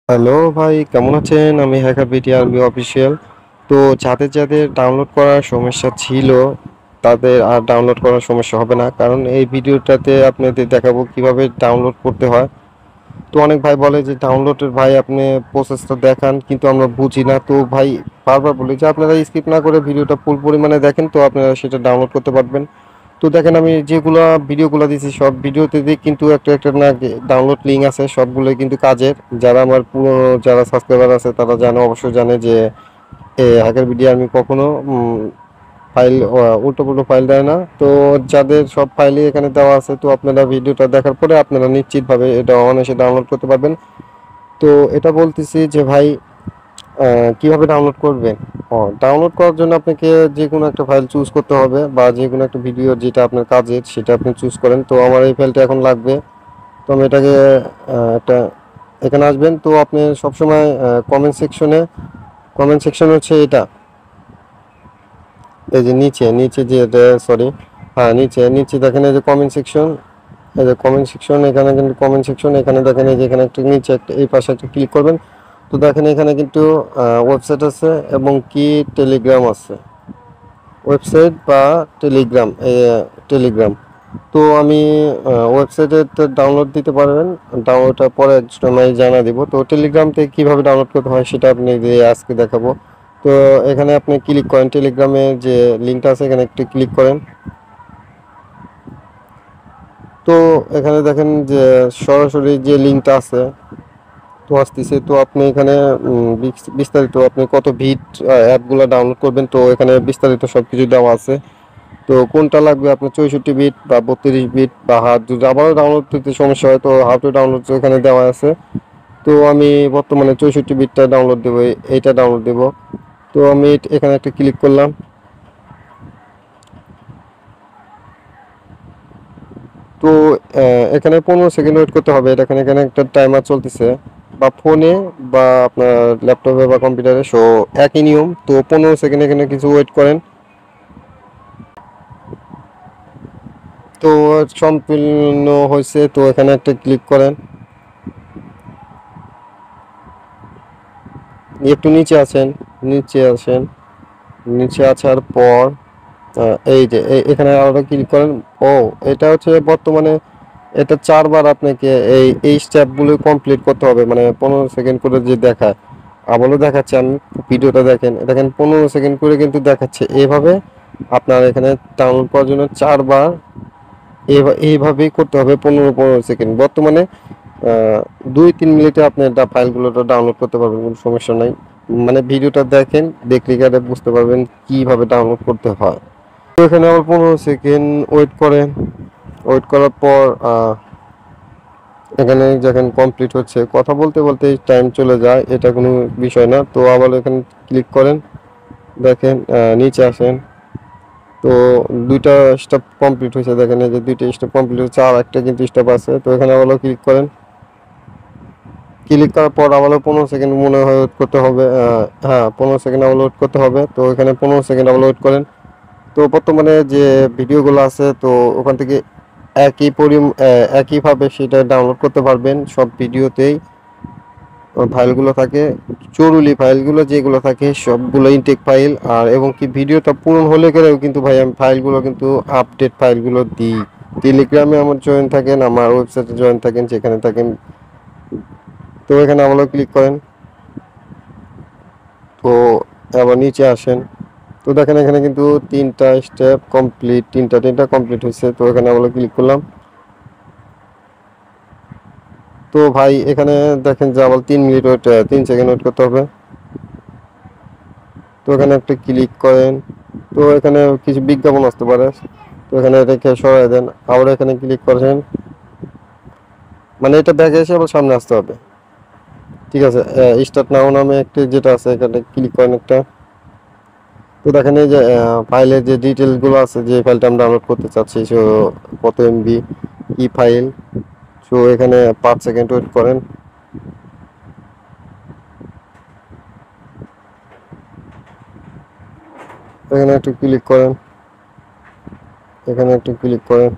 Hello ভাই, কেমন আছেন? আমি হ্যাকার বিটি আর্মি অফিসিয়াল। তো যাদের ডাউনলোড করার সমস্যা ছিল, তাদের আর ডাউনলোড করার সমস্যা হবে না। কারণ এই ভিডিওটাতে আপনাদের দেখাবো কিভাবে ডাউনলোড করতে হয়। তো অনেক ভাই বলে যে ডাউনলোডের ভাই আপনি প্রসেসটা দেখান, কিন্তু আমরা বুঝি না। তো ভাই বারবার বলি যে আপনারা স্কিপ না করে ভিডিওটা ফুল পরিমাণে দেখেন, তো আপনারা সেটা ডাউনলোড করতে পারবেন। তো দেখেন আমি যেগুলা ভিডিওগুলো দিছি সব ভিডিওতে কিন্তু একটা একটা না ডাউনলোড লিঙ্ক আছে, সবগুলোই কিন্তু কাজের। যারা আমার পুরনো যারা সাবস্ক্রাইবার আছে তারা জানে, অবশ্যই জানে যে হ্যাকার ভিডিও আমি কখনো ফাইল উল্টো পুল্টো ফাইল দেয় না। তো যাদের সব ফাইলই এখানে দেওয়া আছে, তো আপনারা ভিডিওটা দেখার পরে আপনারা নিশ্চিতভাবে এটা অনায়াসে ডাউনলোড করতে পারবেন। তো এটা বলতেছি যে ভাই কিভাবে ডাউনলোড করবেন? ডাউনলোড করার জন্য আপনাকে যে কোনো একটা ফাইল চুজ করতে হবে, বা যে কোনো একটা ভিডিও যেটা আপনার কাজের সেটা আপনি চুজ করেন। তো আমার এই ফাইলটা এখন লাগবে। তো আমি এটাকে একটা এখানে আসবেন। তো আপনি সবসময় কমেন্ট সেকশন হচ্ছে এটা, এই যে নিচে নিচে যে এটা, সরি, হ্যাঁ নিচে নিচে দেখেন এই যে কমেন্ট সেকশন। এই যে কমেন্ট সেকশন, এখানে কিন্তু কমেন্ট সেকশন, এখানে দেখেন এই যে এখানে একটা নিচে একটা এই পাশে একটা ক্লিক করবেন। তো দেখেন এখানে কিন্তু ওয়েবসাইট আছে এবং কি টেলিগ্রাম আছে, ওয়েবসাইট বা টেলিগ্রাম, টেলিগ্রাম। তো আমি ওয়েবসাইটে ডাউনলোড দিতে পারবেন, ডাউনলোডটা পরে আমি জানা দিব। তো টেলিগ্রাম থেকে কীভাবে ডাউনলোড করতে হয় সেটা আপনি আজকে দেখাবো। তো এখানে আপনি ক্লিক করেন, টেলিগ্রামে যে লিঙ্কটা আছে এখানে একটু ক্লিক করেন। তো এখানে দেখেন যে সরাসরি যে লিঙ্কটা আছে তো আসতেছে। তো আপনি এখানে বিস্তারিত আপনি কত বিট অ্যাপগুলো ডাউনলোড করবেন, তো এখানে বিস্তারিত সব কিছু দেওয়া আছে। তো কোনটা লাগবে আপনার, 64 বিট বা 32 বিট বা হার্ড, যদি আবারও ডাউনলোড করতে সমস্যা হয় তো হাউ টু ডাউনলোড এখানে দেওয়া আছে। তো আমি বর্তমানে 64 বিটটা ডাউনলোড দেবো, এইটা ডাউনলোড দেব। তো আমি এখানে একটা ক্লিক করলাম। তো এখানে 15 সেকেন্ড ওয়েট করতে হবে। এখানে এখানে একটা টাইমার চলতেছে, বা ফোনে বা আপনার ল্যাপটপে বা কম্পিউটারে, সো একই নিয়ম। তো 15 সেকেন্ড এখানে কিছু ওয়েট করেন। তো সম্পূর্ণ হয়েছে, তো এখানে একটা ক্লিক করেন। একটু নিচে আসেন, নিচে আসেন, নিচে আসার পর এই যে এখানে আরো ক্লিক করেন। ও, এটা হচ্ছে বর্তমানে এটা 4বার আপনাকে এই স্টেপগুলো কমপ্লিট করতে হবে, মানে 15 সেকেন্ড করে যে দেখায়। আবারও দেখাচ্ছে, আমি ভিডিওটা দেখেন, দেখেন 15 সেকেন্ড করে কিন্তু দেখাচ্ছে। এভাবে আপনার এখানে ডাউনলোড করার জন্য 4বার এইভাবেই করতে হবে, 15 15 সেকেন্ড। বর্তমানে 2-3 মিনিটে আপনি ফাইলগুলো ডাউনলোড করতে পারবেন, কোনো সমস্যা নাই। মানে ভিডিওটা দেখেন, দেখলে গেলে বুঝতে পারবেন কিভাবে ডাউনলোড করতে হয়। তো এখানে আবার 15 সেকেন্ড ওয়েট করেন। ওয়েট করার পর এখানে যখন কমপ্লিট হচ্ছে, কথা বলতে বলতে টাইম চলে যায়, এটা কোনো বিষয় না। তো আবার এখানে ক্লিক করেন, দেখেন নিচে আসেন। তো 2টা স্টেপ কমপ্লিট হয়েছে, দেখেন এই যে 2টা স্টেপ কমপ্লিট হচ্ছে, আর একটা কিন্তু স্টেপ আছে। তো এখানে আবার ক্লিক করেন। ক্লিক করার পর আবারও 15 সেকেন্ড মনে হয় ওয়েট করতে হবে। হ্যাঁ, 15 সেকেন্ড আবার ওয়েট করতে হবে। তো এখানে 15 সেকেন্ড আবার ওয়েট করেন। তো বর্তমানে যে ভিডিওগুলো আছে, তো ওখান থেকে একইভাবে সেটা ডাউনলোড করতে পারবেন। সব ভিডিওতেই ফাইলগুলো থাকে, জরুরি ফাইলগুলো যেগুলো থাকে সবগুলো ইনটেক ফাইল। আর এবং কি ভিডিওটা পূরণ হলে গেলেও কিন্তু ভাই আমি ফাইলগুলো কিন্তু আপডেট ফাইলগুলো দিই। টেলিগ্রামে আমার জয়েন থাকেন, আমার ওয়েবসাইটে জয়েন থাকেন, যেখানে থাকেন। তো এখানে আবার ক্লিক করেন। তো আবার নিচে আসেন। তো দেখেন এখানে কিন্তু 3টা স্টেপ কমপ্লিট, তিনটা কমপ্লিট হয়েছে। তো এখানে আবার ক্লিক করলাম। তো ভাই এখানে দেখেন যে আবার 3 মিনিট ওয়েট, 3 সেকেন্ড ওয়েট করতে হবে। তো এখানে একটা ক্লিক করেন। তো এখানে কিছু বিজ্ঞাপন আসতে পারে, তো এখানে রেখে সরাই দেন। আবার এখানে ক্লিক করেন, মানে এটা ব্যাগে এসে আবার সামনে আসতে হবে। ঠিক আছে, স্টার্ট নাও নামে একটা যেটা আছে এখানে ক্লিক করেন একটা। তো দেখেন এই যে ফাইলের যে ডিটেলসগুলো আছে, যে ফাইলটা আমরা ডাউনলোড করতে চাচ্ছি, সো কত এমবি, কি ফাইল। সো এখানে 5 সেকেন্ড ওয়েট করেন। এখানে একটু ক্লিক করেন, এখানে একটু ক্লিক করেন।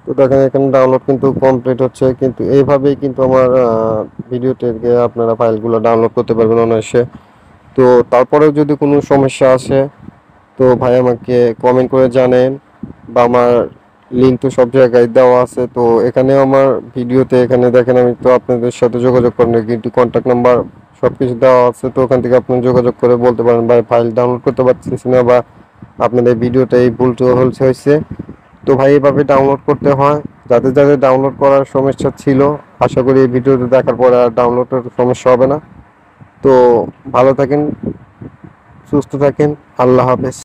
তো দেখেন এখানে ডাউনলোড কিন্তু কমপ্লিট হচ্ছে, কিন্তু এইভাবেই কিন্তু আমার ভিডিও থেকে আপনারা ফাইলগুলো ডাউনলোড করতে পারবেন অনায়াসে। তো তারপরেও যদি কোনো সমস্যা আসে তো ভাই আমাকে কমেন্ট করে জানেন, বা আমার লিঙ্ক তো সব জায়গায় দেওয়া আছে। তো এখানেও আমার ভিডিওতে এখানে দেখেন আমি তো আপনাদের সাথে যোগাযোগ করেন কিন্তু কন্ট্যাক্ট নাম্বার সব কিছু দেওয়া আছে। তো ওখান থেকে আপনি যোগাযোগ করে বলতে পারেন ভাই ফাইল ডাউনলোড করতে পারতেছি না, বা আপনাদের ভিডিওটা এই ভুল হয়েছে। তো ভাই এভাবে ডাউনলোড করতে হয়। যাদের যাদের ডাউনলোড করার সমস্যা ছিল, আশা করি এই ভিডিওটা দেখার পরে আর ডাউনলোডের সমস্যা হবে না। তো ভালো থাকেন, সুস্থ থাকেন, আল্লাহ হাফেজ।